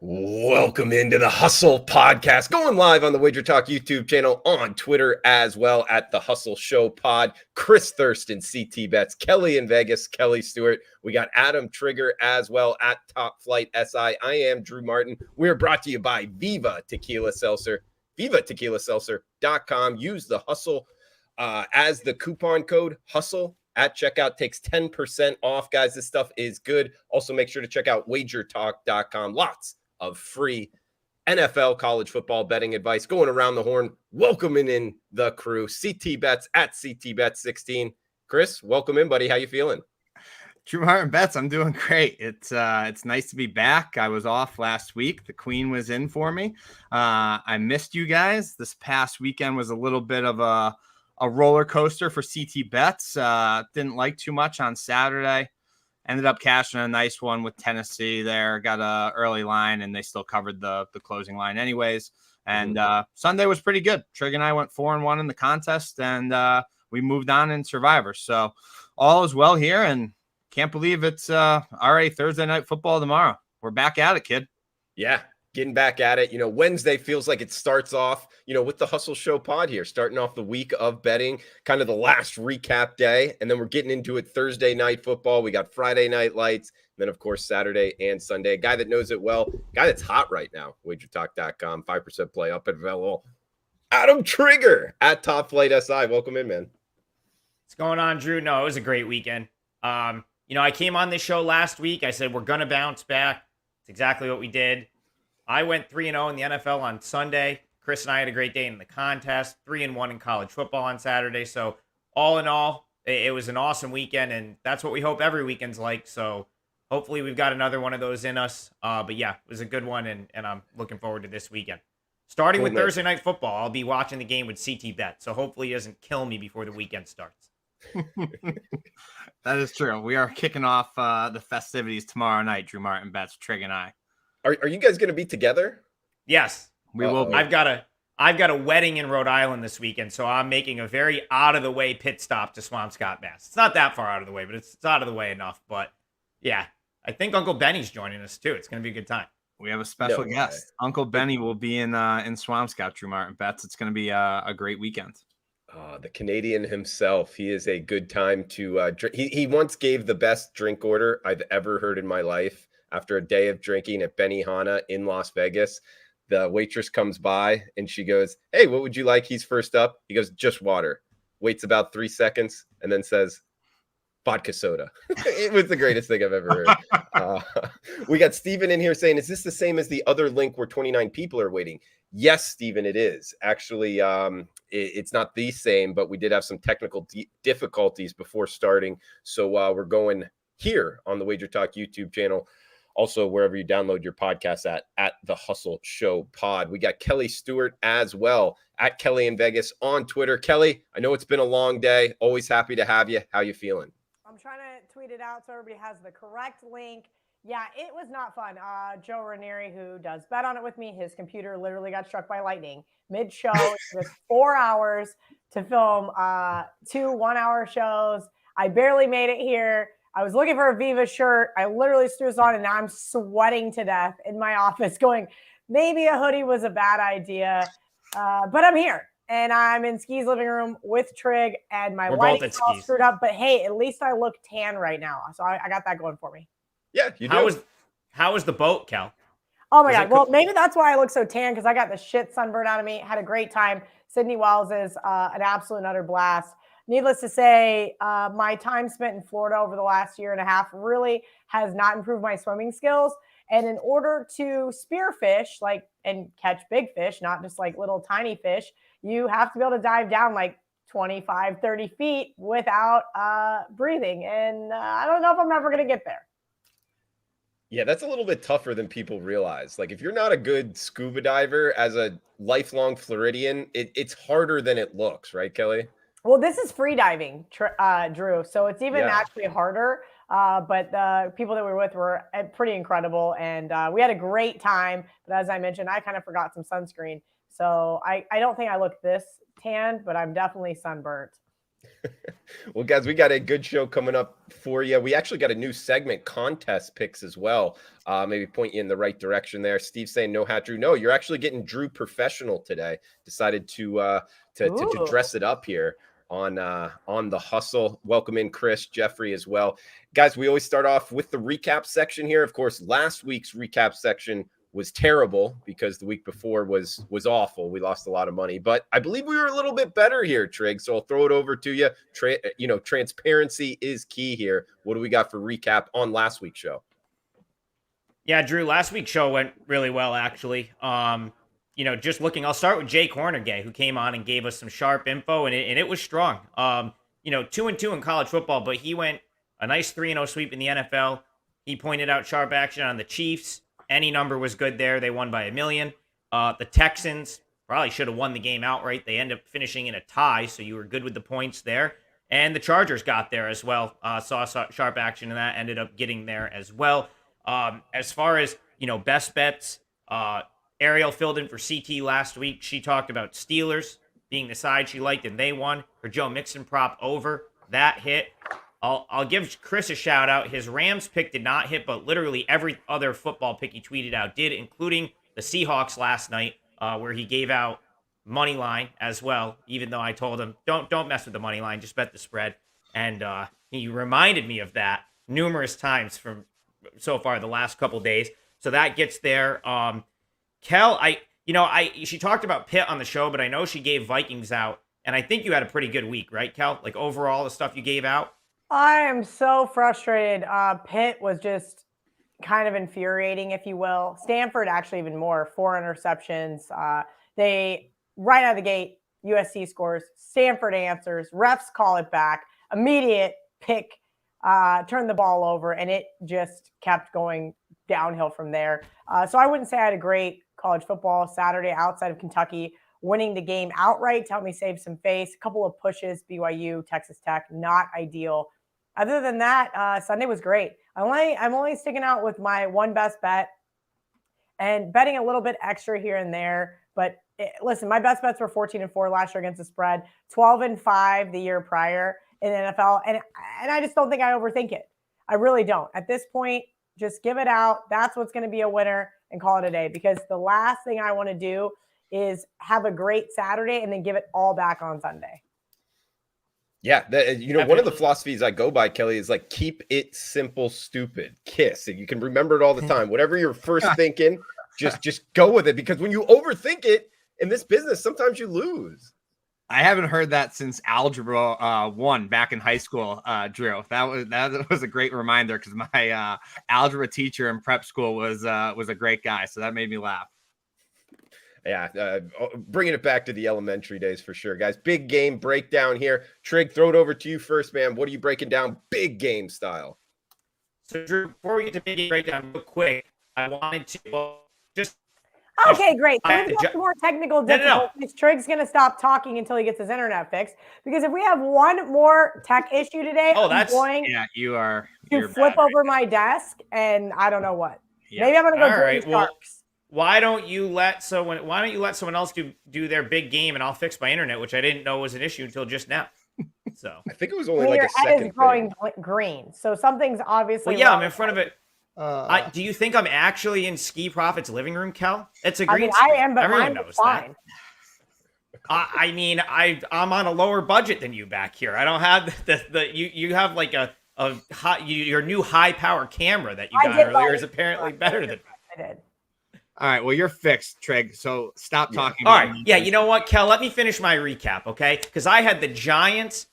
Welcome into the Hustle Podcast, going live on the WagerTalk YouTube channel, on Twitter as well at the Hustle Show Pod. Chris Thurston, CT Bets, Kelly in Vegas, Kelly Stewart. We got Adam Trigger as well at Top Flight SI. I am Drew Martin. We're brought to you by Viva Tequila Seltzer, vivatequilaseltzer.com. Use the Hustle as the coupon code HUSTLE at checkout. Takes 10% off, guys. This stuff is good. Also, make sure to check out WagerTalk.com. Lots of free NFL college football betting advice going around the horn. Welcoming in the crew, CT Bets at CT Bets 16. Chris, welcome in, buddy. How you feeling? Drew Martin Bets, I'm doing great. It's nice to be back. I was off last week. The Queen was in for me. I missed you guys. This past weekend was a little bit of a roller coaster for CT Bets. Didn't like too much on Saturday. Ended up cashing a nice one with Tennessee there. Got a early line, and they still covered the closing line anyways. And Sunday was pretty good. Trigger and I went 4-1 in the contest, and we moved on in Survivor. So all is well here, and can't believe it's already Thursday night football tomorrow. We're back at it, kid. Yeah, getting back at it. Wednesday feels like it starts off, with the Hustle Show Pod here, starting off the week of betting, kind of the last recap day. And then we're getting into it Thursday night football. We got Friday night lights. Then, of course, Saturday and Sunday. A guy that knows it well, guy that's hot right now, WagerTalk.com, 5% play up at available. Adam Trigger at Top Flight SI. Welcome in, man. What's going on, Drew? No, it was a great weekend. I came on this show last week. I said, we're going to bounce back. It's exactly what we did. I went 3-0 in the NFL on Sunday. Chris and I had a great day in the contest, 3-1 in college football on Saturday. So all in all, it was an awesome weekend, and that's what we hope every weekend's like. So hopefully we've got another one of those in us. But yeah, it was a good one, and I'm looking forward to this weekend. Starting with Thursday night football, I'll be watching the game with CT Bet. So hopefully he doesn't kill me before the weekend starts. That is true. We are kicking off the festivities tomorrow night, Drew Martin Bets, Trig and I. Are you guys going to be together? Yes. We will be. I've got a wedding in Rhode Island this weekend, so I'm making a very out-of-the-way pit stop to Swampscott, Mass. It's not that far out of the way, but it's out of the way enough. But, yeah, I think Uncle Benny's joining us, too. It's going to be a good time. We have a special guest. Uncle Benny will be in Swampscott, Drew Martin Bets. It's going to be a great weekend. The Canadian himself. He is a good time to drink. He once gave the best drink order I've ever heard in my life. After a day of drinking at Benihana in Las Vegas, the waitress comes by and she goes, "Hey, what would you like?" He's first up. He goes, "Just water." Waits about 3 seconds and then says, "Vodka soda." It was the greatest thing I've ever heard. We got Steven in here saying, "Is this the same as the other link where 29 people are waiting?" Yes, Steven, it is. Actually, it's not the same, but we did have some technical difficulties before starting. So we're going here on the WagerTalk YouTube channel. Also, wherever you download your podcast at the Hustle Show Pod. We got Kelly Stewart as well at Kelly in Vegas on Twitter. Kelly, I know it's been a long day. Always happy to have you. How you feeling? I'm trying to tweet it out so everybody has the correct link. Yeah, it was not fun. Joe Ranieri, who does bet on it with me, his computer literally got struck by lightning mid-show. It was 4 hours to film 2 1-hour shows. I barely made it here. I was looking for a Viva shirt. I literally threw this on, and now I'm sweating to death in my office going, maybe a hoodie was a bad idea. But I'm here, and I'm in Ski's living room with Trig, and my lighting's all screwed up. But, hey, at least I look tan right now. So I got that going for me. Yeah, you do. How was the boat, Cal? Oh, my God. Well, maybe that's why I look so tan, because I got the shit sunburned out of me. Had a great time. Sydney Wells is an absolute and utter blast. Needless to say, my time spent in Florida over the last year and a half really has not improved my swimming skills. And in order to spearfish, and catch big fish, not just like little tiny fish, you have to be able to dive down like 25, 30 feet without breathing. And I don't know if I'm ever going to get there. Yeah, that's a little bit tougher than people realize. Like, if you're not a good scuba diver as a lifelong Floridian, it's harder than it looks, right, Kelly? Well, this is free diving, Drew. So it's even actually harder. But the people that we were with were pretty incredible. And we had a great time. But as I mentioned, I kind of forgot some sunscreen. So I don't think I look this tanned, but I'm definitely sunburnt. Well, guys, we got a good show coming up for you. We actually got a new segment, contest picks, as well. Maybe point you in the right direction there. Steve saying no hat, Drew. No, you're actually getting Drew professional today. Decided to dress it up here on the hustle. Welcome in Chris, Jeffrey as well. Guys, we always start off with the recap section here. Of course, last week's recap section was terrible because the week before was awful. We lost a lot of money, but I believe we were a little bit better here, Trig. So I'll throw it over to you. Transparency is key here. What do we got for recap on last week's show? Yeah, Drew, last week's show went really well, actually. Just looking, I'll start with Jay Cornegay, who came on and gave us some sharp info, and it was strong. 2-2 in college football, but he went a nice 3-0 sweep in the NFL. He pointed out sharp action on the Chiefs. Any number was good there. They won by $1 million. The Texans probably should have won the game outright. They ended up finishing in a tie, so you were good with the points there. And the Chargers got there as well. Saw sharp action in that, ended up getting there as well. As far as, best bets, Ariel filled in for CT last week. She talked about Steelers being the side she liked, and they won. Her Joe Mixon prop over, that hit. I'll give Chris a shout out. His Rams pick did not hit, but literally every other football pick he tweeted out did, including the Seahawks last night, where he gave out money line as well. Even though I told him don't mess with the money line, just bet the spread. And he reminded me of that numerous times from so far the last couple days. So that gets there. Kel, she talked about Pitt on the show, but I know she gave Vikings out, and I think you had a pretty good week, right, Kel? Like overall, the stuff you gave out. I am so frustrated. Pitt was just kind of infuriating, if you will. Stanford actually even more, 4 interceptions. They right out of the gate, USC scores, Stanford answers, refs call it back, immediate pick, turned the ball over, and it just kept going downhill from there. So I wouldn't say I had a great college football Saturday outside of Kentucky winning the game outright to help me save some face. A couple of pushes, BYU, Texas Tech, not ideal. Other than that, Sunday was great. I'm only sticking out with my one best bet and betting a little bit extra here and there. But listen, my best bets were 14-4 last year against the spread, 12-5 the year prior in the NFL. And I just don't think I overthink it. I really don't. At this point, just give it out. That's what's going to be a winner and call it a day, because the last thing I want to do is have a great Saturday and then give it all back on Sunday. Yeah, one of the philosophies I go by, Kelly, is like keep it simple, stupid. KISS. And you can remember it all the time. Whatever you're first thinking, just go with it. Because when you overthink it in this business, sometimes you lose. I haven't heard that since Algebra 1 back in high school, Drew. That was a great reminder, because my algebra teacher in prep school was a great guy. So that made me laugh. Yeah, bringing it back to the elementary days for sure, guys. Big game breakdown here. Trig, throw it over to you first, man. What are you breaking down big game style? So, Drew, before we get to big game breakdown real quick, I wanted to just... Okay, great. So we've got some more technical difficulties. Trig's going to stop talking until he gets his internet fixed. Because if we have one more tech issue today, I'm going to flip over my desk, and I don't know what. Yeah. Maybe I'm going to go Drew Sharks. Why don't you let someone else do their big game, and I'll fix my internet, which I didn't know was an issue until just now. So I think it was only like a second. Your head is growing green, so something's obviously. Well, yeah, I'm in front of it. Do you think I'm actually in Ski Profit's living room, Kel? It's a green screen. I am, but everyone knows fine. That. I'm on a lower budget than you back here. I don't have you have like your new high power camera that you got earlier is apparently better than I did. All right, well, you're fixed, Trig, so stop talking. All right, yeah, you know what, Kel, let me finish my recap, okay? Because I had the Giants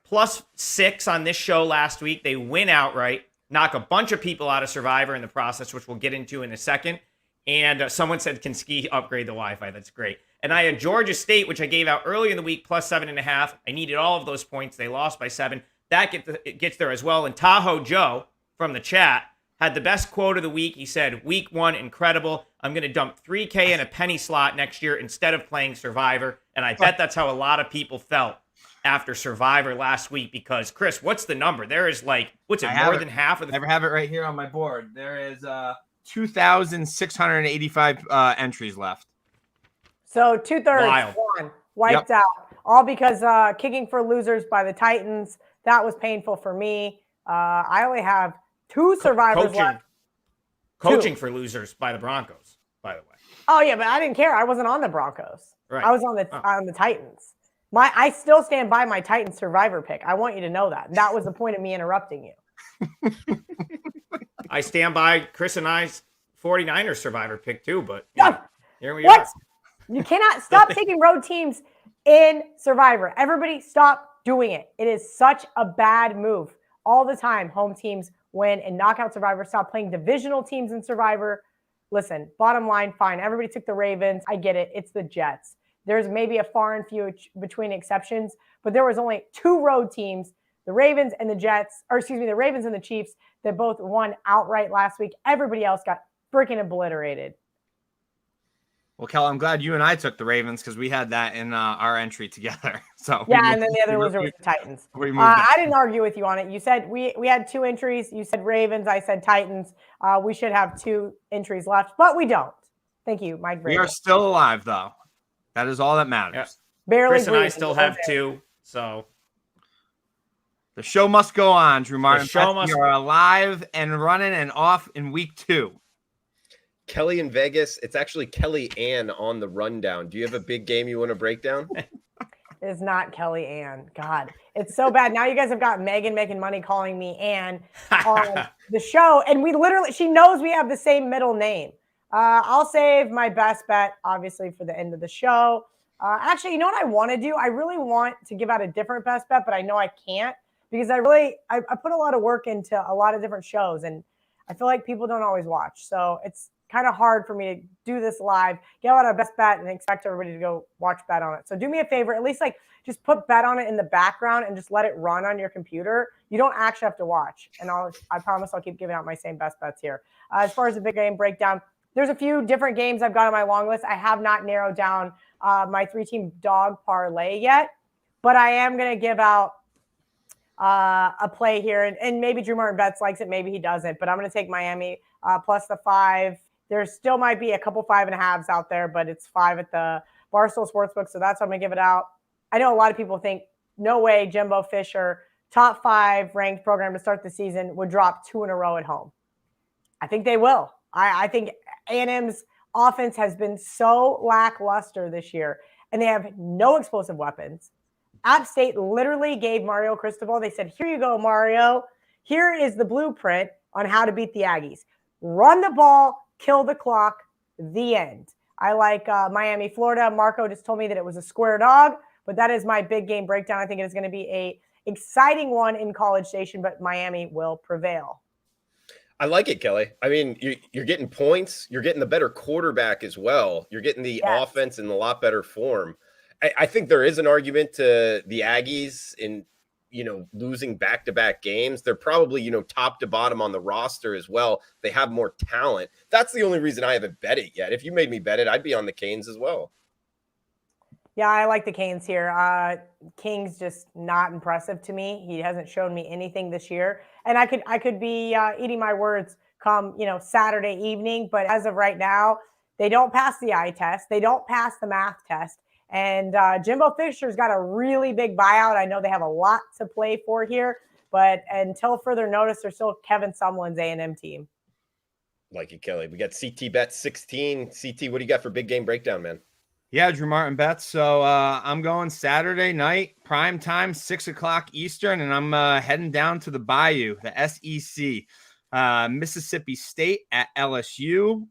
+6 on this show last week. They win outright, knock a bunch of people out of Survivor in the process, which we'll get into in a second. And someone said, can Ski upgrade the Wi-Fi? That's great. And I had Georgia State, which I gave out earlier in the week, +7.5. I needed all of those points. They lost by 7. That gets there as well. And Tahoe Joe from the chat had the best quote of the week. He said, week 1, incredible. I'm going to dump $3K in a penny slot next year instead of playing Survivor. And I bet that's how a lot of people felt after Survivor last week, because, Chris, what's the number? There is more than half of the... I have it right here on my board. There is 2,685 entries left. So 2/3 won, wiped out. all because kicking for losers by the Titans. That was painful for me. I only have 2 survivors left. Coaching for losers by the Broncos, by the way. Oh yeah, but I didn't care. I wasn't on the Broncos. Right. I was on the Titans. I still stand by my Titans survivor pick. I want you to know that. That was the point of me interrupting you. I stand by Chris and I's 49ers survivor pick too, but here we are. You cannot stop taking road teams in survivor. Everybody stop doing it. It is such a bad move. All the time, home teams win in knockout survivor. Stop playing divisional teams in survivor. Listen, bottom line, fine. Everybody took the Ravens. I get it. It's the Jets. There's maybe a far and few between exceptions, but there was only 2 road teams, the Ravens and the Jets, or excuse me, the Ravens and the Chiefs, that both won outright last week. Everybody else got freaking obliterated. Well, Kel, I'm glad you and I took the Ravens because we had that in our entry together. So yeah, and then the other loser was the Titans. I didn't argue with you on it. You said we had 2 entries. You said Ravens. I said Titans. We should have 2 entries left, but we don't. Thank you, Mike. We are still alive, though. That is all that matters. Yeah. Barely. Chris and I still have 2, so the show must go on, Drew Martin. We are alive and running and off in week 2. Kelly in Vegas. It's actually Kelly Ann on the rundown. Do you have a big game you want to break down? It is not Kelly Ann. God, it's so bad. Now you guys have got Megan making money calling me Ann on the show. And she knows we have the same middle name. I'll save my best bet, obviously, for the end of the show. Actually, you know what I want to do? I really want to give out a different best bet, but I know I can't because I put a lot of work into a lot of different shows, and I feel like people don't always watch. So it's kind of hard for me to do this live, get out a best bet, and expect everybody to go watch bet on it. So do me a favor, at least just put bet on it in the background and just let it run on your computer. You don't actually have to watch. And I promise I'll keep giving out my same best bets here. As far as the big game breakdown, there's a few different games I've got on my long list. I have not narrowed down my 3-team dog parlay yet, but I am going to give out a play here. And maybe Drew Martin Betts likes it, maybe he doesn't. But I'm going to take Miami plus the 5. There still might be a couple 5.5s out there, but it's 5 at the Barstool Sportsbook, so that's what I'm going to give it out. I know a lot of people think, no way Jimbo Fisher, top 5 ranked program to start the season, would drop 2 in a row at home. I think they will. I think A&M's offense has been so lackluster this year, and they have no explosive weapons. App State literally gave Mario Cristobal, they said, here you go, Mario. Here is the blueprint on how to beat the Aggies. Run the ball, kill the clock, the end. I like Miami, Florida. Marco just told me that it was a square dog, but that is my big game breakdown. I think it is going to be a exciting one in College Station, but Miami will prevail. I like it, Kelly. I mean, you're getting points. You're getting the better quarterback as well. You're getting the offense in a lot better form. I think there is an argument to the Aggies in, losing back-to-back games. They're probably, top to bottom on the roster as well. They have more talent. That's the only reason I haven't bet it yet. If you made me bet it, I'd be on the Canes as well. Yeah, I like the Canes here. King's just not impressive to me. He hasn't shown me anything this year. And I could be eating my words come, Saturday evening. But as of right now, they don't pass the eye test. They don't pass the math test. And Jimbo Fisher's got a really big buyout. I know they have a lot to play for here. But until further notice, they're still Kevin Sumlin's A&M team. Like it, Kelly. We got CT Bet 16. CT, what do you got for big game breakdown, man? Yeah, Drew Martin Betts. So I'm going Saturday night, prime time, 6:00 Eastern, and I'm heading down to the Bayou, the SEC, Mississippi State at LSU.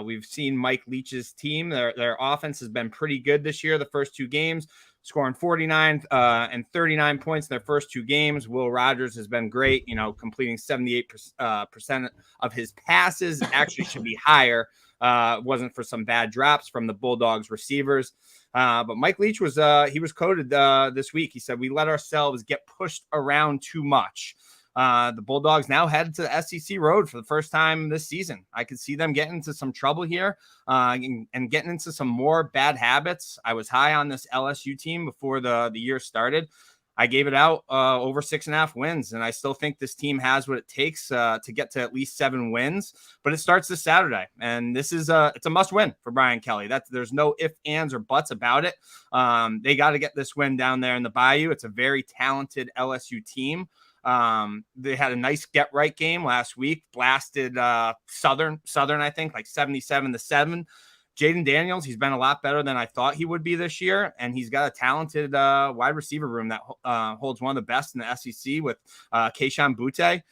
We've seen Mike Leach's team. Their offense has been pretty good this year. The first 2 games, scoring 49 and 39 points in their first 2 games. Will Rogers has been great, completing 78% of his passes. Actually should be higher. Wasn't for some bad drops from the Bulldogs receivers. But Mike Leach was quoted this week. He said, we let ourselves get pushed around too much. The Bulldogs now head to the SEC road for the first time this season. I could see them getting into some trouble here and getting into some more bad habits. I was high on this LSU team before the year started. I gave it out over 6.5 wins, and I still think this team has what it takes to get to at least 7 wins. But it starts this Saturday, and this is it's a must win for Brian Kelly. There's no ifs, ands, or buts about it. They got to get this win down there in the Bayou. It's a very talented LSU team. They had a nice get right game last week, blasted Southern, I think, like 77-7. Jaden Daniels, he's been a lot better than I thought he would be this year, and he's got a talented wide receiver room that holds one of the best in the SEC with Keyshawn Butte.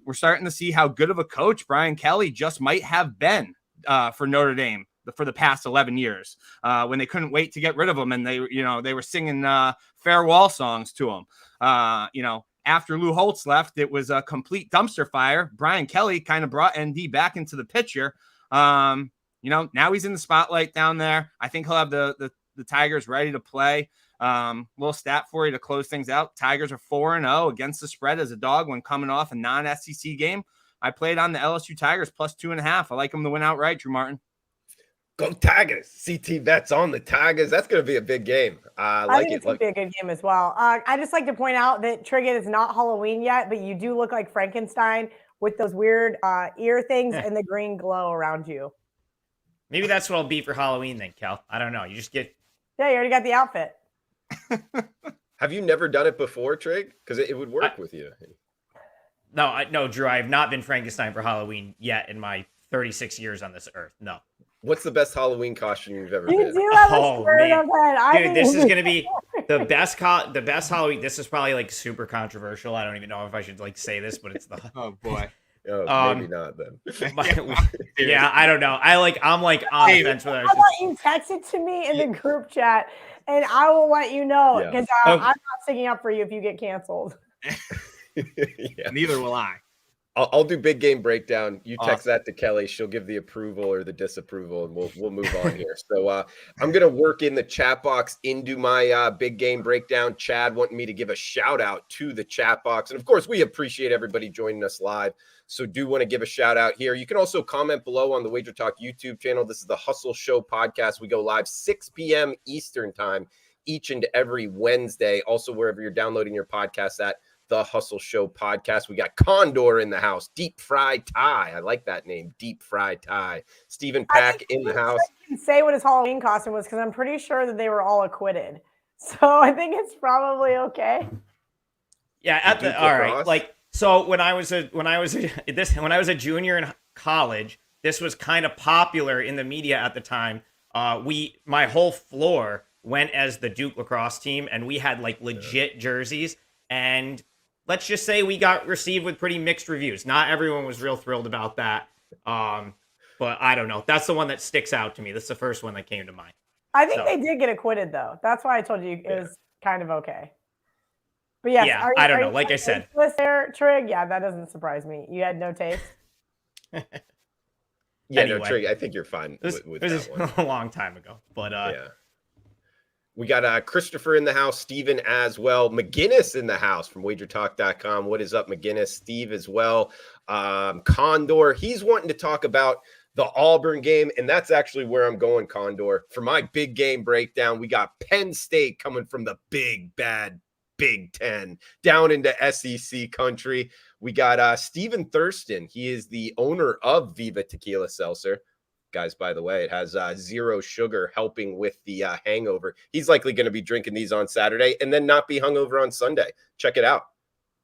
We're starting to see how good of a coach Brian Kelly just might have been for Notre Dame for the past 11 years when they couldn't wait to get rid of him, and they were singing farewell songs to him. After Lou Holtz left, it was a complete dumpster fire. Brian Kelly kind of brought ND back into the picture. Now he's in the spotlight down there. I think he'll have the Tigers ready to play. Little stat for you to close things out. Tigers are 4-0 against the spread as a dog when coming off a non-SEC game. I played on the LSU Tigers plus 2.5. I like them to win outright, Drew Martin. Go Tigers. CT bets on the Tigers. That's going to be a big game. I think it's going to be a good game as well. I just like to point out that Trigger is not Halloween yet, but you do look like Frankenstein with those weird ear things and the green glow around you. Maybe that's what I'll be for Halloween then, Kel. I don't know. You just get... Yeah, you already got the outfit. Have you never done it before, Trig? Because it would work with you. No, Drew, I have not been Frankenstein for Halloween yet in my 36 years on this earth. No. What's the best Halloween costume you've ever been? You do have a spirit of that. Dude, this is going to be the best Halloween. This is probably like super controversial. I don't even know if I should like say this, but it's the... Oh, boy. Oh, maybe not then. Yeah, I don't know. I'm like on the fence with it. How about you text it to me in the group chat, and I will let you know because I'm not sticking up for you if you get canceled. Yeah. Neither will I. I'll do big game breakdown. You text that to Kelly. She'll give the approval or the disapproval, and we'll move on here. So I'm going to work in the chat box into my big game breakdown. Chad wanted me to give a shout out to the chat box. And of course, we appreciate everybody joining us live. So do want to give a shout out here. You can also comment below on the WagerTalk YouTube channel. This is the Hustle Show podcast. We go live 6 p.m. Eastern time each and every Wednesday. Also, wherever you're downloading your podcast at. The Hustle Show podcast. We got Condor in the house. Deep Fry Tie. I like that name. Deep Fry Tie. Stephen Pack in the house. I can say what his Halloween costume was because I'm pretty sure that they were all acquitted. So I think it's probably okay. Yeah. All right. Like, so when I was a junior in college, this was kind of popular in the media at the time. My whole floor went as the Duke lacrosse team, and we had like legit jerseys. And let's just say we got received with pretty mixed reviews. Not everyone was real thrilled about that. But I don't know. That's the one that sticks out to me. That's the first one that came to mind. I think they did get acquitted, though. That's why I told you it was kind of okay. But yes, yeah, I don't know. Like I said. There, Trig? Yeah, that doesn't surprise me. You had no taste? No, Trig, I think you're fine with that one. A long time ago. But yeah. We got Christopher in the house, Steven as well, McGinnis in the house from WagerTalk.com. What is up, McGinnis? Steve as well. Condor, he's wanting to talk about the Auburn game, and that's actually where I'm going, Condor. For my big game breakdown, we got Penn State coming from the big, bad Big Ten down into SEC country. We got Stephen Thurston. He is the owner of Viva Tequila Seltzer. Guys, by the way, it has 0 sugar, helping with the hangover. He's likely going to be drinking these on Saturday and then not be hungover on Sunday. Check it out.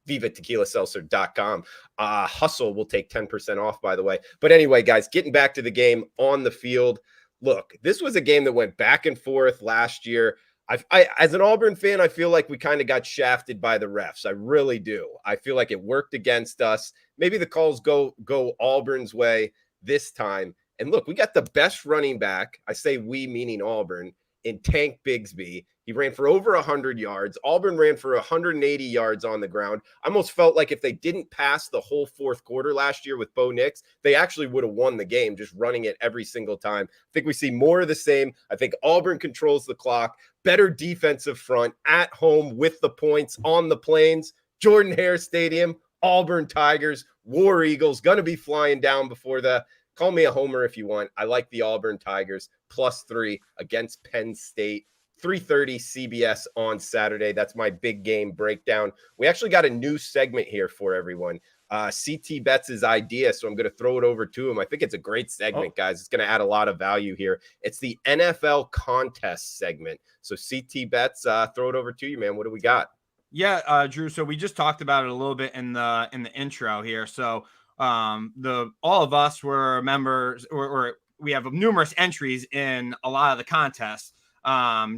VivaTequilaSeltzer.com. Hustle will take 10% off, by the way. But anyway, guys, getting back to the game on the field. Look, this was a game that went back and forth last year. I as an Auburn fan, I feel like we kind of got shafted by the refs. I really do. I feel like it worked against us. Maybe the calls go Auburn's way this time. And look, we got the best running back. I say we, meaning Auburn, in Tank Bigsby. He ran for over 100 yards. Auburn ran for 180 yards on the ground. I almost felt like if they didn't pass the whole fourth quarter last year with Bo Nix, they actually would have won the game just running it every single time. I think we see more of the same. I think Auburn controls the clock. Better defensive front at home with the points on the Plains. Jordan-Hare Stadium, Auburn Tigers, War Eagles, going to be flying down before the... Call me a homer if you want. I like the Auburn Tigers +3 against Penn State. 3:30 CBS on Saturday. That's my big game breakdown. We actually got a new segment here for everyone. CT Bets' idea, so I'm going to throw it over to him. I think it's a great segment, guys. It's going to add a lot of value here. It's the NFL contest segment. So CT Bets, throw it over to you, man. What do we got? Yeah, Drew. So we just talked about it a little bit in the intro here. So all of us were members, or we have numerous entries in a lot of the contests.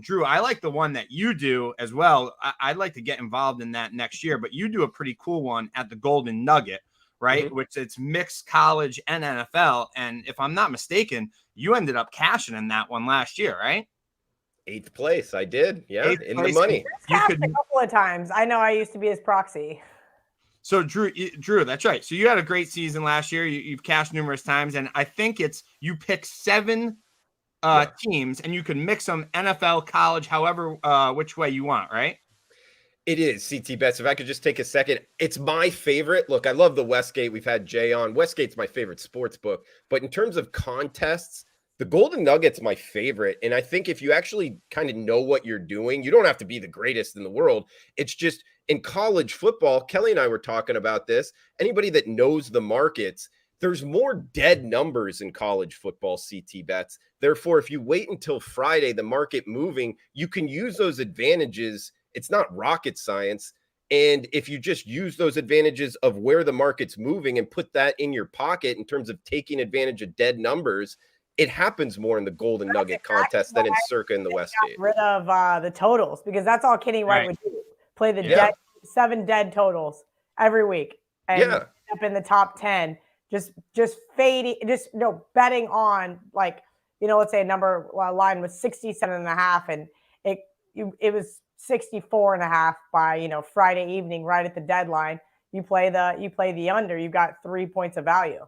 Drew, I like the one that you do as well. I'd like to get involved in that next year, but you do a pretty cool one at the Golden Nugget, right? Mm-hmm. Which it's mixed college and NFL. And if I'm not mistaken, you ended up cashing in that one last year, right? 8th place. I did. Yeah. In the money. You could a couple of times. I know I used to be his proxy. So Drew, that's right. So you had a great season last year. You've cashed numerous times. And I think you pick 7 teams and you can mix them NFL, college, however, which way you want, right? It is CT Bets. If I could just take a second, it's my favorite. Look, I love the Westgate. We've had Jay on. Westgate's my favorite sports book. But in terms of contests, the Golden Nugget's my favorite. And I think if you actually kind of know what you're doing, you don't have to be the greatest in the world. It's just in college football, Kelly and I were talking about this. Anybody that knows the markets, there's more dead numbers in college football, CT Bets. Therefore, if you wait until Friday, the market moving, you can use those advantages. It's not rocket science. And if you just use those advantages of where the market's moving and put that in your pocket in terms of taking advantage of dead numbers, it happens more in the Golden Nugget contest than in Circa in the Westgate. Rid of the totals, because that's all Kenny White would do. Play the 7 dead totals every week and up in the top 10. Just fading, betting on, like, let's say a number line was 67.5 and it was 64.5 by Friday evening, right at the deadline. You play the under. You've got 3 points of value.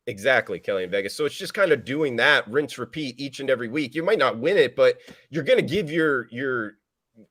Exactly, Kelly in Vegas. So it's just kind of doing that, rinse, repeat each and every week. You might not win it, but you're going to give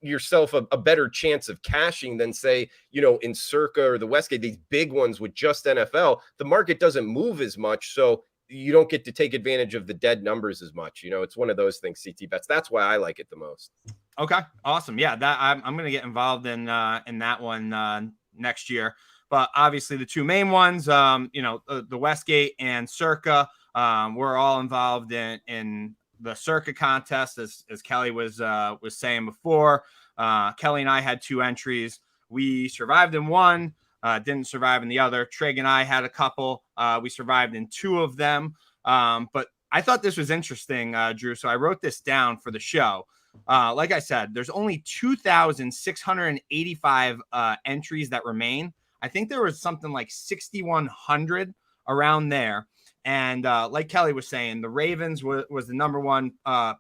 yourself a better chance of cashing than, say, in Circa or the Westgate, these big ones with just NFL. The market doesn't move as much, so you don't get to take advantage of the dead numbers as much. It's one of those things, CT Bets. That's why I like it the most. Okay, awesome. Yeah, that I'm going to get involved in that one next year. But obviously the 2 main ones, the Westgate and Circa, we're all involved in the Circa contest, as Kelly was saying before. Kelly and I had 2 entries. We survived in one, didn't survive in the other. Trig and I had a couple. We survived in 2 of them. But I thought this was interesting, Drew. So I wrote this down for the show. Like I said, there's only 2,685 entries that remain. I think there was something like 6,100 around there. And like Kelly was saying, the Ravens was the number 1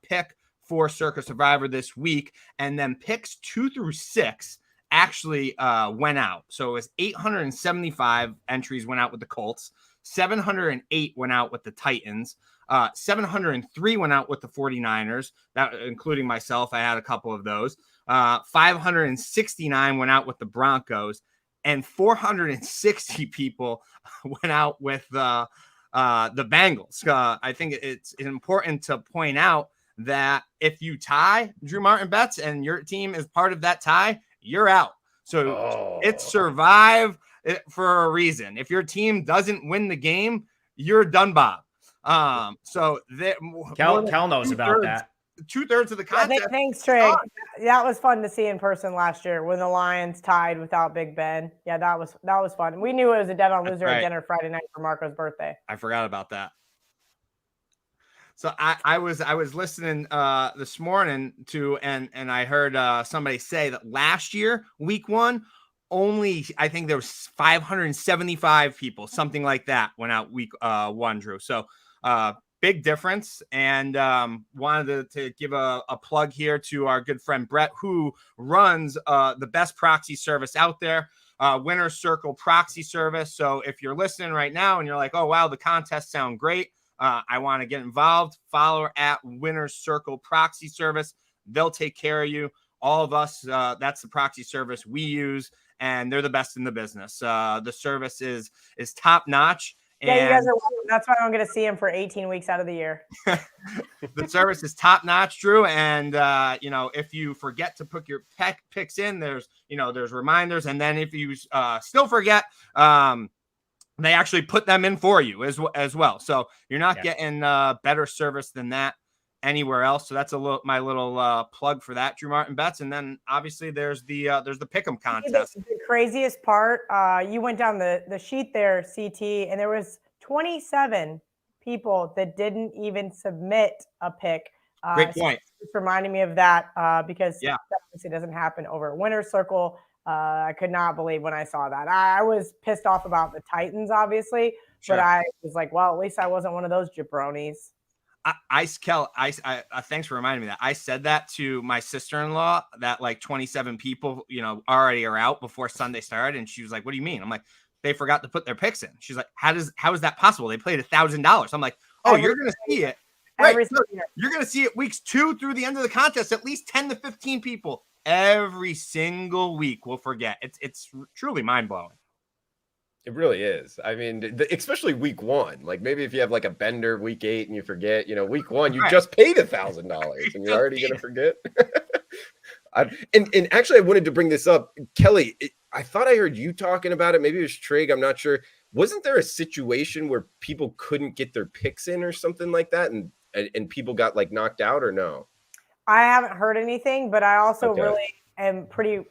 pick for Circa Survivor this week. And then picks 2 through 6 actually went out. So it was 875 entries went out with the Colts. 708 went out with the Titans. 703 went out with the 49ers, that including myself. I had a couple of those. 569 went out with the Broncos. And 460 people went out with the Bengals. I think it's important to point out that if you tie Drew Martin Bets and your team is part of that tie, you're out. So it's survive for a reason. If your team doesn't win the game, you're done, Bob. So Cal knows about that. 2/3 of the contest. Thanks, Trig. That was fun to see in person last year when the Lions tied without Big Ben. Yeah, that was fun. We knew it was a dead on loser at dinner Friday night for Marco's birthday. I forgot about that. So I was listening this morning to and I heard somebody say that last year, week 1, only I think there was 575 people, something like that, went out week 1, Drew. So big difference. And wanted to give a plug here to our good friend Brett, who runs the best proxy service out there, Winner's Circle Proxy Service. So if you're listening right now and you're like, oh, wow, the contests sound great, I want to get involved, follow her at Winner's Circle Proxy Service. They'll take care of you. All of us, that's the proxy service we use, and they're the best in the business. The service is top notch. Yeah, you guys are welcome. That's why I'm going to see him for 18 weeks out of the year. The service is top notch, Drew. And, if you forget to put your picks in, there's reminders. And then if you still forget, they actually put them in for you as well. So you're not getting better service than that anywhere else. So that's my little plug for that, Drew Martin Bets. And then obviously there's the pick'em contest. The craziest part, you went down the sheet there, CT, and there was 27 people that didn't even submit a pick. Great point. So it's reminding me of that because that obviously doesn't happen over at Winner's Circle. I could not believe when I saw that. I was pissed off about the Titans, obviously, but I was like, well, at least I wasn't one of those jabronis. Thanks for reminding me that. I said that to my sister-in-law that like 27 people, already are out before Sunday started. And she was like, what do you mean? I'm like, they forgot to put their picks in. She's like, how is that possible? They played $1,000. I'm like, you're going to see it. Right. You're going to see it weeks 2 through the end of the contest. At least 10 to 15 people every single week will forget. It's truly mind-blowing. It really is. I mean, especially week 1. Like maybe if you have like a bender week 8 and you forget, week 1 you just paid $1,000 and you're already going to forget. And actually, I wanted to bring this up, Kelly. I thought I heard you talking about it. Maybe it was Trig. I'm not sure. Wasn't there a situation where people couldn't get their picks in or something like that, and people got like knocked out, or no? I haven't heard anything, but I also really am pretty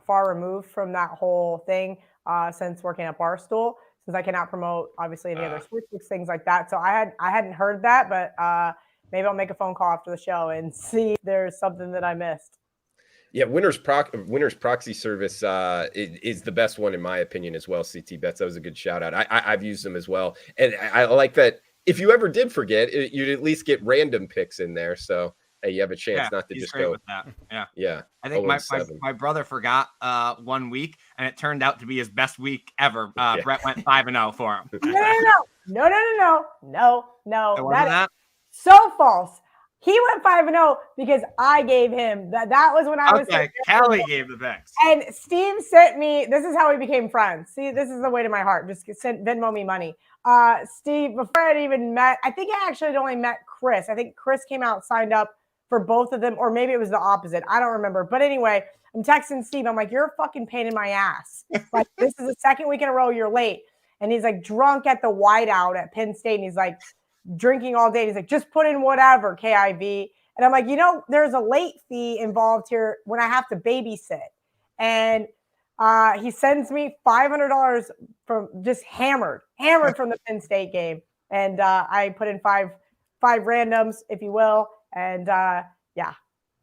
far removed from that whole thing. Since working at Barstool, since I cannot promote obviously any other sportsbooks, things like that. So I hadn't heard that, but maybe I'll make a phone call after the show and see if there's something that I missed. Yeah, Winner's proxy service is the best one in my opinion as well. CT Bets, that was a good shout out. I've used them as well, and I like that. If you ever did forget, you'd at least get random picks in there. So hey, you have a chance not to just go with that. Yeah. I think my brother forgot 1 week, and it turned out to be his best week ever. Brett went 5-0 for him. No. That So false. He went 5-0 because I gave him that. That was when I was Kelly gave the picks. And Steve sent me. This is how we became friends. See, this is the way to my heart. Just send Venmo me money. Steve, before I'd even met, I think I actually had only met Chris. I think Chris came out, signed up for both of them, or maybe it was the opposite. I don't remember. But anyway, I'm texting Steve. I'm like, you're a fucking pain in my ass. Like, this is the second week in a row you're late. And he's like drunk at the whiteout at Penn State. And he's like drinking all day. And he's like, just put in whatever, KIV. And I'm like, there's a late fee involved here when I have to babysit. And he sends me $500 from just hammered from the Penn State game. And I put in five randoms, if you will. And there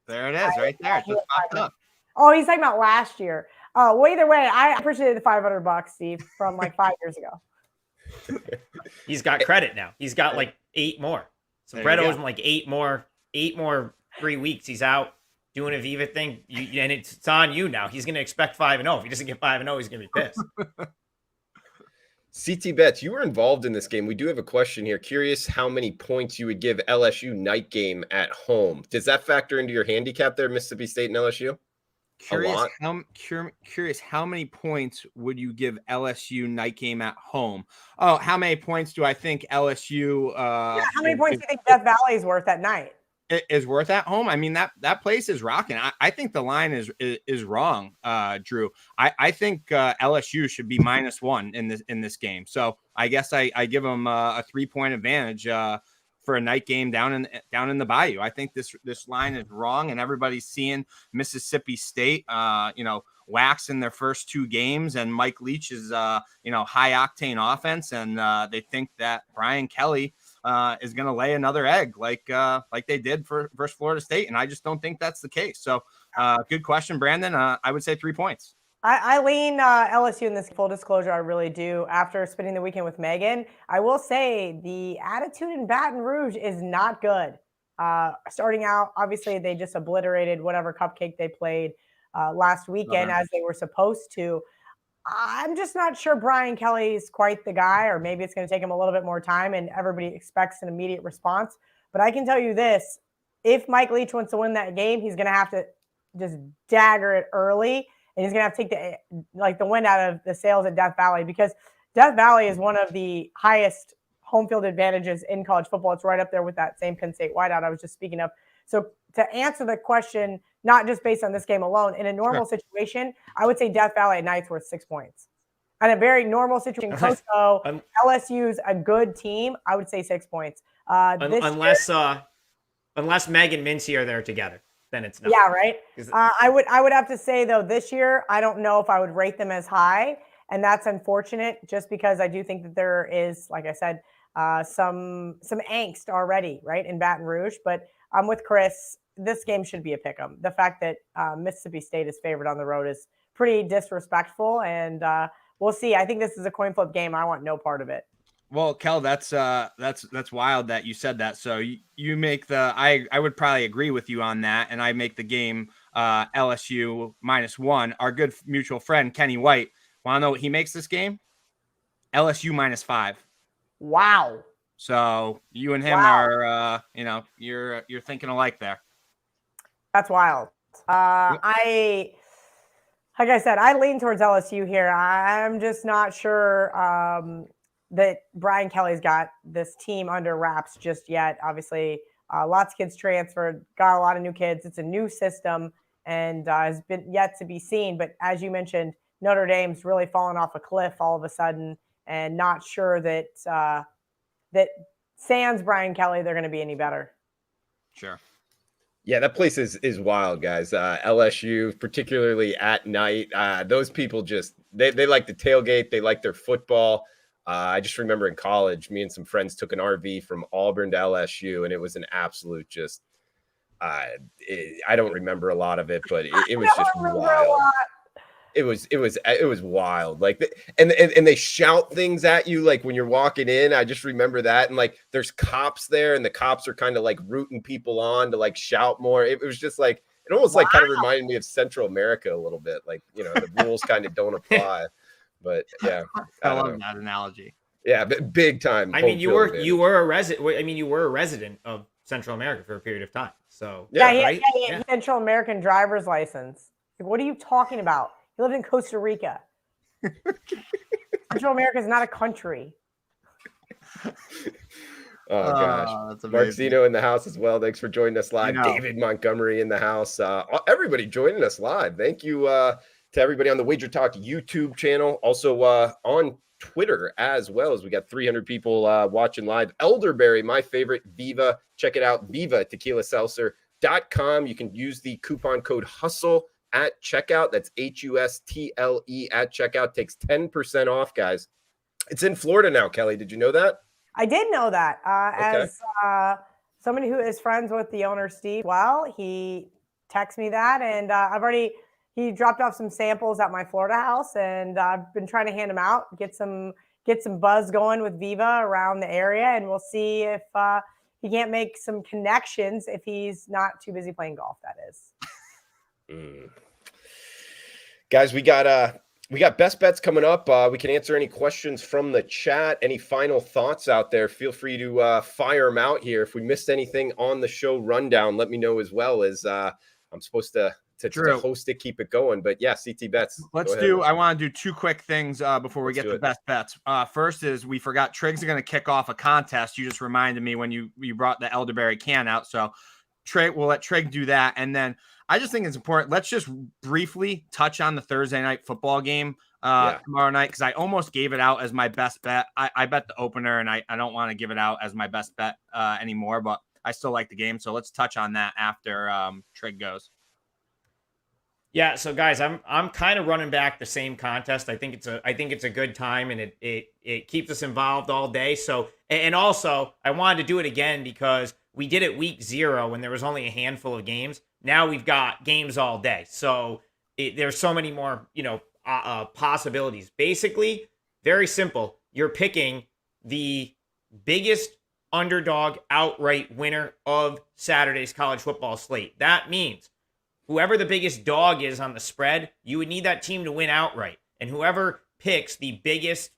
it is, right there. Just popped up. Oh, he's talking about last year. Well, either way, I appreciated the $500, Steve, from like 5 years ago. He's got credit now. He's got like 8 more. So Brett owes him like 8 more 3 weeks. He's out doing a Viva thing, and it's on you now. He's going to expect 5-0. If he doesn't get 5-0, he's going to be pissed. CT Bets, you were involved in this game. We do have a question here. Curious how many points you would give LSU night game at home. Does that factor into your handicap there, Mississippi State and LSU? Curious how many points would you give LSU night game at home? Oh, how many points do I think LSU? How many points do you think Death Valley is worth at night? Is worth at home. I mean, that place is rocking. I think the line is wrong, Drew. I think LSU should be -1 in this game. So I guess I give them a 3-point advantage for a night game down in the Bayou. I think this line is wrong, and everybody's seeing Mississippi State, wax in their first 2 games, and Mike Leach is high octane offense, and they think that Brian Kelly is going to lay another egg like they did versus Florida State. And I just don't think that's the case. So good question, Brandon. I would say 3 points. I lean LSU in this, full disclosure. I really do. After spending the weekend with Megan, I will say the attitude in Baton Rouge is not good. Starting out, obviously, they just obliterated whatever cupcake they played last weekend as they were supposed to. I'm just not sure Brian Kelly's quite the guy, or maybe it's going to take him a little bit more time and everybody expects an immediate response. But I can tell you this, if Mike Leach wants to win that game, he's going to have to just dagger it early, and he's going to have to take the wind out of the sails at Death Valley, because Death Valley is one of the highest home field advantages in college football. It's right up there with that same Penn State wideout I was just speaking of. So to answer the question, not just based on this game alone, in a normal situation, I would say Death Valley at night's worth 6 points. In a very normal situation, Coastal, LSU's a good team, I would say 6 points. Unless Meg and Mincy are there together, then it's not. Yeah, right. I would have to say though, this year I don't know if I would rate them as high, and that's unfortunate. Just because I do think that there is, like I said, some angst already, right, in Baton Rouge. But I'm with Chris. This game should be a pick'em. The fact that Mississippi State is favored on the road is pretty disrespectful, and we'll see. I think this is a coin flip game. I want no part of it. Well, Kel, that's wild that you said that. So you make I would probably agree with you on that, and I make the game LSU -1. Our good mutual friend Kenny White, want to know what he makes this game? LSU -5. Wow. So you and him are you're thinking alike there. That's wild. Like I said, I lean towards LSU here. I'm just not sure that Brian Kelly's got this team under wraps just yet. Obviously, lots of kids transferred, got a lot of new kids. It's a new system and has been yet to be seen. But as you mentioned, Notre Dame's really fallen off a cliff all of a sudden, and not sure that that sans Brian Kelly, they're going to be any better. Sure. Yeah, that place is wild, guys. LSU, particularly at night. Those people just they like the tailgate. They like their football. I just remember in college, me and some friends took an RV from Auburn to LSU, and it was an absolute just. I don't remember a lot of it, but it was just wild. It was wild. Like, and they shout things at you like when you're walking in. I just remember that, and like there's cops there, and the cops are kind of like rooting people on to like shout more. It was just like it almost like kind of reminded me of Central America a little bit. Like, you know, the rules kind of don't apply. But yeah, I love that analogy. Yeah, but big time. I mean, you were a resident. I mean, you were a resident of Central America for a period of time. So yeah, right? Yeah. Central American driver's license. Like, what are you talking about? He lived in Costa Rica. Central America is not a country. Oh gosh, Mark Zeno in the house as well. Thanks for joining us live. David Montgomery in the house. Everybody joining us live. Thank you to everybody on the WagerTalk YouTube channel, also on Twitter as well, as we got 300 people watching live. Elderberry, my favorite, Viva. Check it out, vivatequilaseltzer.com. You can use the coupon code HUSTLE at checkout. That's HUSTLE at checkout. Takes 10% off, guys. It's in Florida now, Kelly. Did you know that? I did know that. As somebody who is friends with the owner, Steve, well, he texted me that, and he dropped off some samples at my Florida house, and I've been trying to hand them out, get some buzz going with Viva around the area, and we'll see if he can't make some connections if he's not too busy playing golf, that is. Guys, we got best bets coming up. We can answer any questions from the chat. Any final thoughts out there? Feel free to fire them out here. If we missed anything on the show rundown, let me know as well, as I'm supposed to host it, keep it going. But yeah, CT bets. I want to do two quick things before we get to best bets. First is we forgot Trig's going to kick off a contest. You just reminded me when you brought the elderberry can out. So we'll let Trig do that. And then I just think it's important. Let's just briefly touch on the Thursday night football game tomorrow night, because I almost gave it out as my best bet. I bet the opener, and I don't want to give it out as my best bet anymore, but I still like the game. So let's touch on that after Trig goes. Yeah, so guys, I'm kind of running back the same contest. I think it's a good time, and it keeps us involved all day. So, and also I wanted to do it again because we did it week 0 when there was only a handful of games. Now we've got games all day, so there's so many more possibilities. Basically, very simple. You're picking the biggest underdog outright winner of Saturday's college football slate. That means whoever the biggest dog is on the spread, you would need that team to win outright. And whoever picks the biggest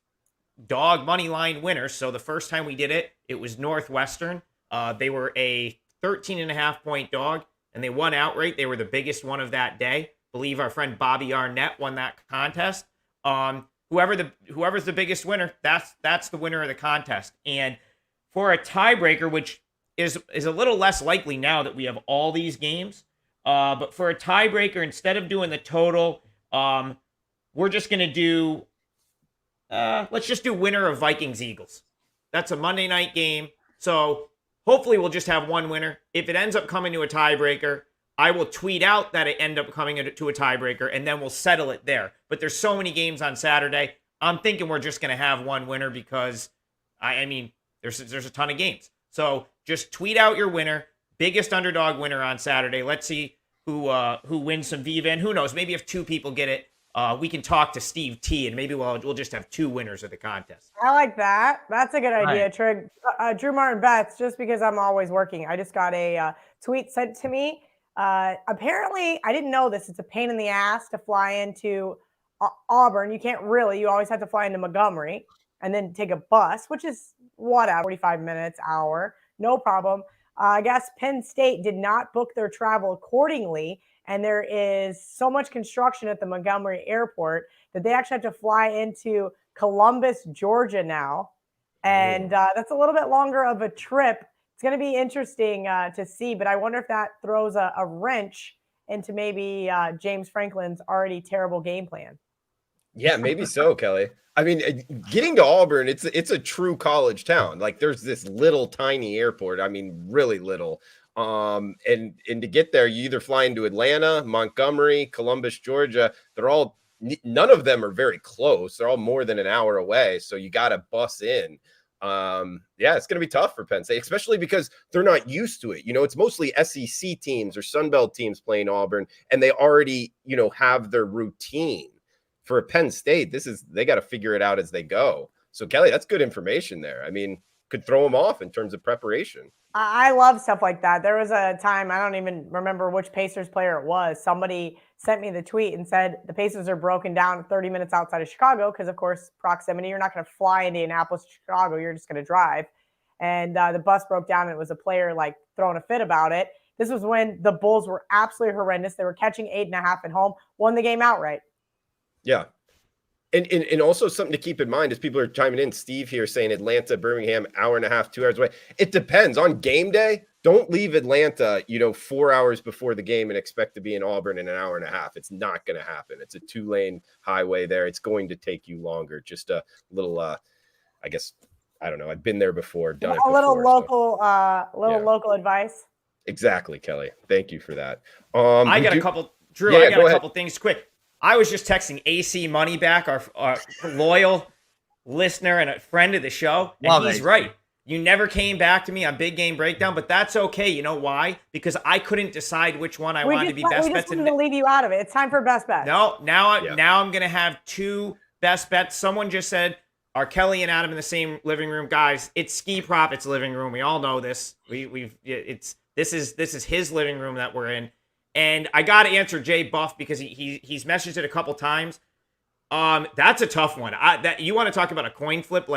dog money line winner, so the first time we did it, it was Northwestern. They were a 13.5 point dog, and they won outright. They were the biggest one of that day. I believe our friend Bobby Arnett won that contest. Whoever's the biggest winner, that's the winner of the contest. And for a tiebreaker, which is a little less likely now that we have all these games. But for a tiebreaker, instead of doing the total, we're just going to do, let's just do winner of Vikings-Eagles. That's a Monday night game. So hopefully we'll just have one winner. If it ends up coming to a tiebreaker, I will tweet out that it ended up coming to a tiebreaker, and then we'll settle it there. But there's so many games on Saturday. I'm thinking we're just going to have one winner because, I mean, there's a ton of games. So just tweet out your winner, biggest underdog winner on Saturday. Let's see who wins some Viva, and who knows? Maybe if two people get it, we can talk to Steve T, and maybe we'll just have two winners of the contest. I like that. That's a good idea, Trig. Drew Martin Bets, just because I'm always working, I just got a tweet sent to me. Apparently, I didn't know this. It's a pain in the ass to fly into Auburn. You can't really. You always have to fly into Montgomery and then take a bus, which is 45 minutes, hour. No problem. I guess Penn State did not book their travel accordingly, and there is so much construction at the Montgomery airport that they actually have to fly into Columbus, Georgia now. And that's a little bit longer of a trip. It's going to be interesting to see, but I wonder if that throws a wrench into maybe James Franklin's already terrible game plan. Yeah, maybe so, Kelly. I mean, getting to Auburn, it's a true college town. Like, there's this little tiny airport. I mean, really little. And to get there, you either fly into Atlanta, Montgomery, Columbus, Georgia. None of them are very close. They're all more than an hour away. So you got to bus in. Yeah, it's going to be tough for Penn State, especially because they're not used to it. You know, it's mostly SEC teams or Sun Belt teams playing Auburn, and they already, have their routine. For Penn State, they got to figure it out as they go. So Kelly, that's good information there. I mean, could throw them off in terms of preparation. I love stuff like that. There was a time, I don't even remember which Pacers player it was. Somebody sent me the tweet and said the Pacers are broken down 30 minutes outside of Chicago because, of course, proximity. You're not going to fly Indianapolis to Chicago. You're just going to drive. And the bus broke down, and it was a player like throwing a fit about it. This was when the Bulls were absolutely horrendous. They were catching 8.5 at home, won the game outright. Yeah. And also something to keep in mind as people are chiming in, Steve here saying Atlanta, Birmingham, hour and a half, 2 hours away. It depends. On game day, don't leave Atlanta, 4 hours before the game and expect to be in Auburn in an hour and a half. It's not going to happen. It's a 2-lane highway there. It's going to take you longer. Just a little, I guess, I don't know. I've been there before, done it before. Little local advice. Exactly, Kelly. Thank you for that. I got a couple things quick. I was just texting AC Moneyback, our loyal listener and a friend of the show, and he's right. You never came back to me on Big Game Breakdown, but that's okay. You know why? Because I couldn't decide which one I wanted to be best bets. We just wanted to leave you out of it. It's time for best bets. No, now I'm going to have two best bets. Someone just said, are Kelly and Adam in the same living room? Guys, it's Ski Profit's living room. We all know this. This is his living room that we're in. And I got to answer Jay Buff because he's messaged it a couple times. That's a tough one. You want to talk about a coin flip?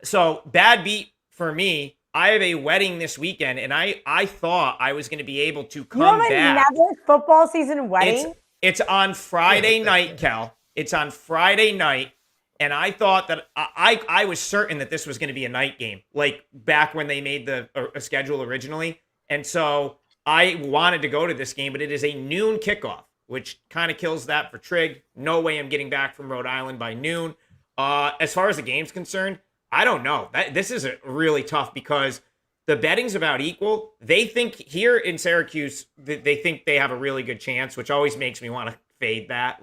So bad beat for me. I have a wedding this weekend, and I thought I was going to be able to come back. Another football season wedding? It's on Friday night, Kel. It's on Friday night, and I thought that I was certain that this was going to be a night game, like back when they made the schedule originally. And so I wanted to go to this game, but it is a noon kickoff, which kind of kills that for Trig. No way I'm getting back from Rhode Island by noon. As far as the game's concerned, I don't know. This is really tough because the betting's about equal. They think here in Syracuse, they think they have a really good chance, which always makes me want to fade that.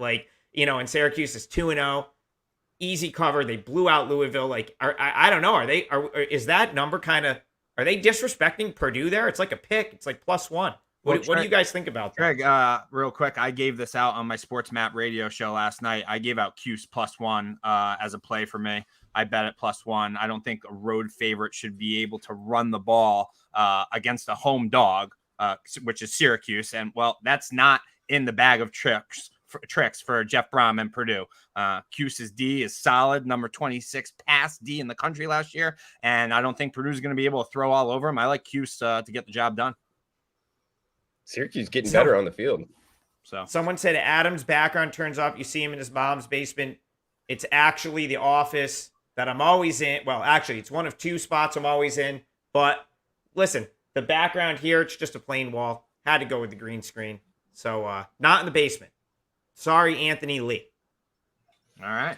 In Syracuse is 2-0, easy cover. They blew out Louisville. I don't know. Is that number kind of? Are they disrespecting Purdue there? It's like a pick. It's like +1. What do you guys think about that? Greg, real quick, I gave this out on my Sports Map radio show last night. I gave out Cuse +1 as a play for me. I bet at +1. I don't think a road favorite should be able to run the ball against a home dog, which is Syracuse. And, well, that's not in the bag of tricks for Jeff Brom and Purdue. Cuse's D is solid, number 26 pass D in the country last year, and I don't think Purdue's going to be able to throw all over him. I like Cuse to get the job done. Syracuse getting better on the field. So someone said Adam's background turns off. You see him in his mom's basement. It's actually the office. that I'm always in. Well, actually, it's one of two spots I'm always in. But listen, the background here, it's just a plain wall. Had to go with the green screen. So not in the basement. Sorry, Anthony Lee. All right.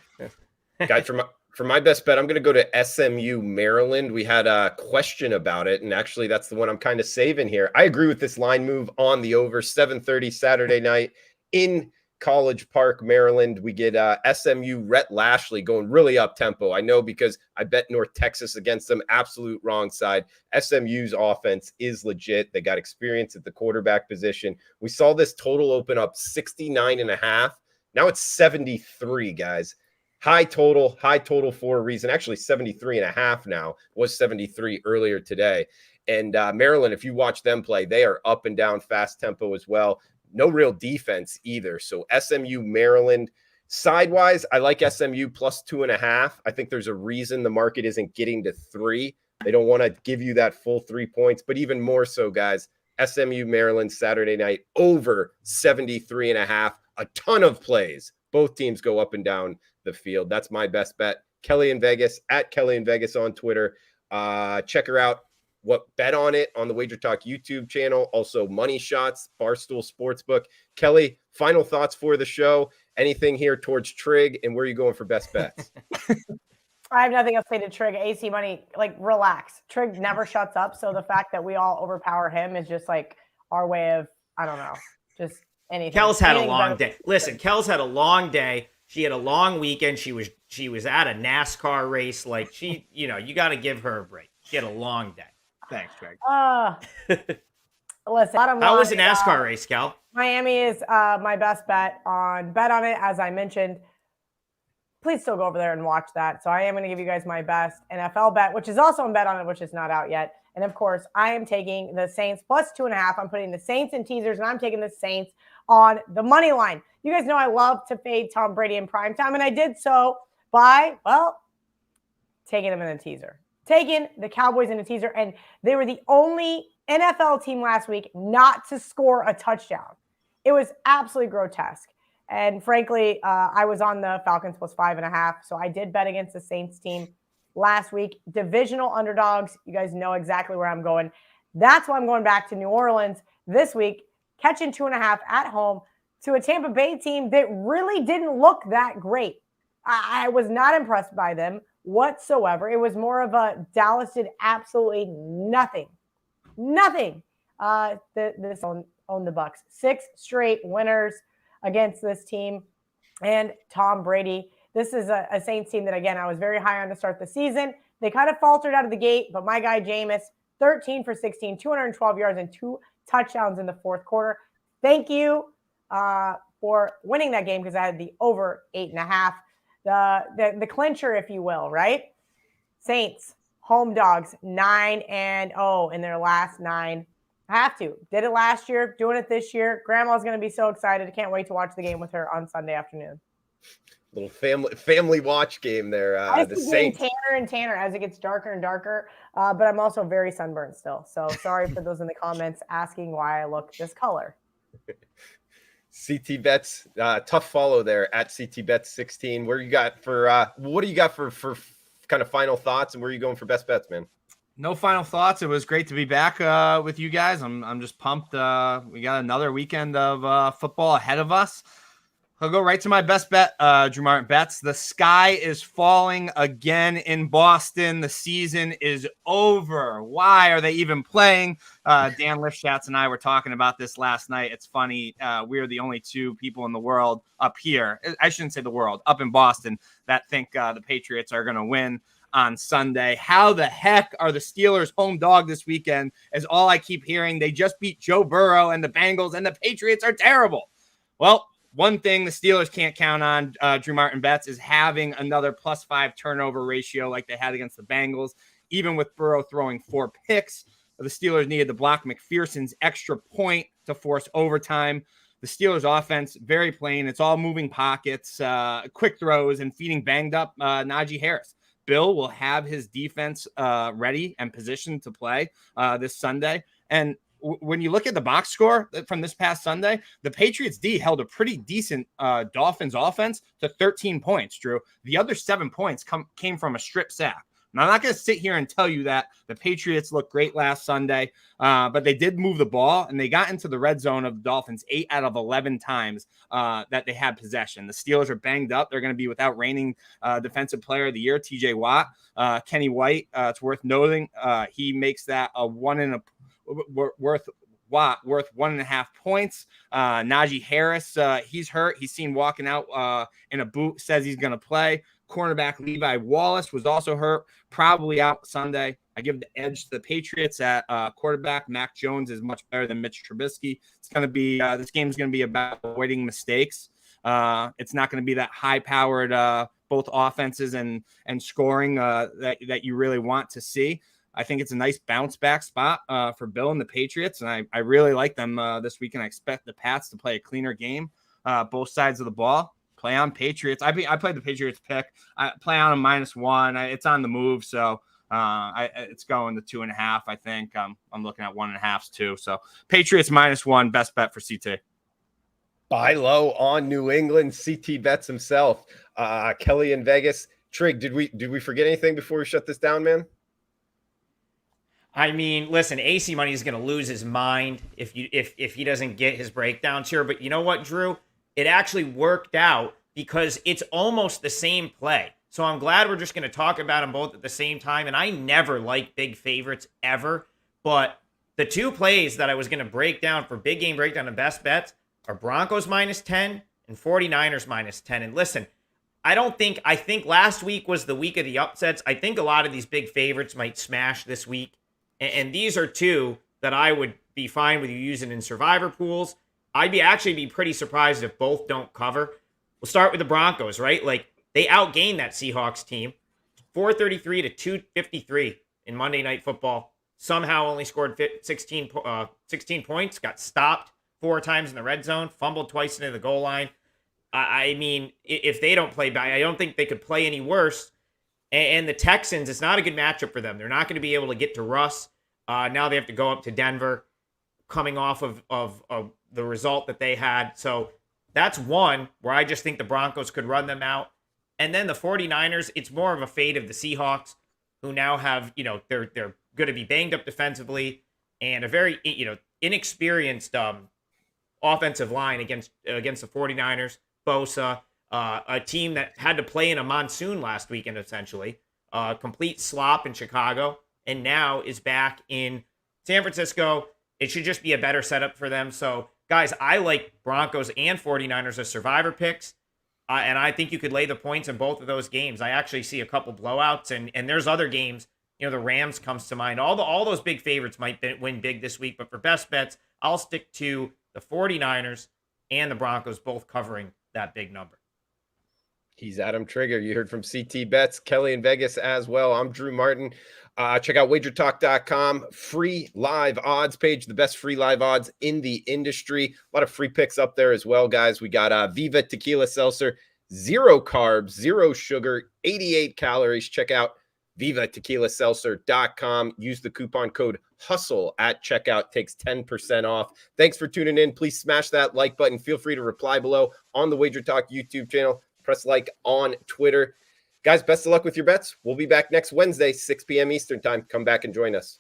Guys, for my best bet, I'm going to go to SMU, Maryland. We had a question about it, and actually that's the one I'm kind of saving here. I agree with this line move on the over. 7:30 Saturday night in College Park, Maryland. We get SMU, Rhett Lashley going really up tempo. I know because I bet North Texas against them. Absolute wrong side. SMU's offense is legit. They got experience at the quarterback position. We saw this total open up 69.5. Now it's 73, guys. High total for a reason. Actually, 73.5 now. Was 73 earlier today. And Maryland, if you watch them play, they are up and down fast tempo as well. No real defense either. So SMU, Maryland. Sidewise, I like SMU plus 2.5. I think there's a reason the market isn't getting to 3. They don't want to give you that full 3 points. But even more so, guys, SMU, Maryland, Saturday night, over 73.5. A ton of plays. Both teams go up and down the field. That's my best bet. Kelly in Vegas, at Kelly in Vegas on Twitter. Check her out. Bet on it on the WagerTalk YouTube channel. Also, Money Shots, Barstool Sportsbook. Kelly, final thoughts for the show. Anything here towards Trig, and where are you going for best bets? I have nothing else to say to Trig. AC Money, like, relax. Trig never shuts up, so the fact that we all overpower him is just like our way of, I don't know, just anything. Kel's had a long day. Listen, Kel's had a long day. She had a long weekend. She was at a NASCAR race. Like, she, you got to give her a break. She had a long day. Thanks, Greg. Listen, how was the NASCAR race, Cal? Miami is my best bet on it, as I mentioned. Please still go over there and watch that. So I am going to give you guys my best NFL bet, which is also on bet on it, which is not out yet. And of course, I am taking the Saints plus 2.5. I'm putting the Saints in teasers, and I'm taking the Saints on the money line. You guys know I love to fade Tom Brady in primetime, and I did so by, taking him in a teaser. Taking the Cowboys in a teaser, and they were the only NFL team last week not to score a touchdown. It was absolutely grotesque. And frankly, I was on the Falcons plus 5.5, so I did bet against the Saints team last week. Divisional underdogs. You guys know exactly where I'm going. That's why I'm going back to New Orleans this week, catching 2.5 at home to a Tampa Bay team that really didn't look that great. I was not impressed by them whatsoever. It was more of a Dallas did absolutely nothing. This owned the Bucks. 6 straight winners against this team and Tom Brady. This is a Saints team that, again, I was very high on to start the season. They kind of faltered out of the gate, but my guy Jameis, 13 for 16, 212 yards and 2 touchdowns in the fourth quarter. Thank you for winning that game, because I had the over 8.5. The clincher, if you will, right? Saints, home dogs, 9-0 in their last 9. Have to. Did it last year, doing it this year. Grandma's going to be so excited. I can't wait to watch the game with her on Sunday afternoon. Little family watch game there. The Saints. Tanner and Tanner as it gets darker and darker. But I'm also very sunburned still. So sorry for those in the comments asking why I look this color. CT Bets, tough follow there at CT Bets 16. What do you got for kind of final thoughts, and where are you going for best bets, man? No final thoughts. It was great to be back with you guys. I'm just pumped. We got another weekend of football ahead of us. I'll go right to my best bet, Drew Martin bets. The sky is falling again in Boston. The season is over. Why are they even playing? Dan Lifshatz and I were talking about this last night. It's funny. We're the only 2 people in the world up here. I shouldn't say the world, up in Boston, that think the Patriots are going to win on Sunday. How the heck are the Steelers home dog this weekend? Is all I keep hearing. They just beat Joe Burrow and the Bengals, and the Patriots are terrible. Well, one thing the Steelers can't count on, Drew Martin bets, is having another +5 turnover ratio like they had against the Bengals. Even with Burrow throwing 4 picks, the Steelers needed to block McPherson's extra point to force overtime. The Steelers offense, very plain. It's all moving pockets, quick throws, and feeding banged up Najee Harris. Bill will have his defense ready and positioned to play this Sunday. And when you look at the box score from this past Sunday, the Patriots D held a pretty decent Dolphins offense to 13 points, Drew. The other 7 points came from a strip sack. Now, I'm not going to sit here and tell you that the Patriots looked great last Sunday, but they did move the ball, and they got into the red zone of the Dolphins 8 out of 11 times that they had possession. The Steelers are banged up. They're going to be without reigning Defensive Player of the Year, TJ Watt. Kenny White, it's worth noting, he makes that a worth 1.5 points. Najee Harris, he's hurt. He's seen walking out in a boot, says he's going to play. Cornerback Levi Wallace was also hurt, probably out Sunday. I give the edge to the Patriots at quarterback. Mac Jones is much better than Mitch Trubisky. It's going to be this game's going to be about avoiding mistakes. It's not going to be that high-powered both offenses and scoring that you really want to see. I think it's a nice bounce-back spot for Bill and the Patriots, and I really like them this weekend. I expect the Pats to play a cleaner game, both sides of the ball. Play on Patriots. I played the Patriots pick. I play on a -1. It's on the move, so it's going to 2.5. I think I'm looking at 1.5s too. So Patriots -1, best bet for CT. Buy low on New England. CT bets himself. Kelly in Vegas. Trig, did we forget anything before we shut this down, man? I mean, listen, AC Money is going to lose his mind if he doesn't get his breakdowns here. But you know what, Drew? It actually worked out because it's almost the same play. So I'm glad we're just going to talk about them both at the same time. And I never like big favorites ever. But the two plays that I was going to break down for big game breakdown and best bets are Broncos -10 and 49ers -10. And listen, I think last week was the week of the upsets. I think a lot of these big favorites might smash this week. And these are two that I would be fine with you using in survivor pools. I'd be pretty surprised if both don't cover. We'll start with the Broncos, right? Like, they outgained that Seahawks team 433 to 253 in Monday Night Football. Somehow only scored 16 points, got stopped 4 times in the red zone, fumbled twice into the goal line. I mean, if they don't play back, I don't think they could play any worse. And the Texans, it's not a good matchup for them. They're not going to be able to get to Russ. Now they have to go up to Denver, coming off of the result that they had. So that's one where I just think the Broncos could run them out. And then the 49ers, it's more of a fate of the Seahawks, who now have, they're going to be banged up defensively and a very, inexperienced offensive line against the 49ers. Bosa, a team that had to play in a monsoon last weekend, essentially. Complete slop in Chicago, and now is back in San Francisco. It should just be a better setup for them. So, guys, I like Broncos and 49ers as survivor picks, and I think you could lay the points in both of those games. I actually see a couple blowouts, and there's other games. The Rams comes to mind. All those big favorites might win big this week, but for best bets, I'll stick to the 49ers and the Broncos both covering that big number. He's Adam Trigger. You heard from CT Bets, Kelly in Vegas as well. I'm Drew Martin. Check out WagerTalk.com. Free live odds page, the best free live odds in the industry. A lot of free picks up there as well, guys. We got Viva Tequila Seltzer, 0 carbs, 0 sugar, 88 calories. Check out VivaTequilaSeltzer.com. Use the coupon code HUSTLE at checkout. Takes 10% off. Thanks for tuning in. Please smash that like button. Feel free to reply below on the Wager Talk YouTube channel. Press like on Twitter. Guys, best of luck with your bets. We'll be back next Wednesday, 6 p.m. Eastern time. Come back and join us.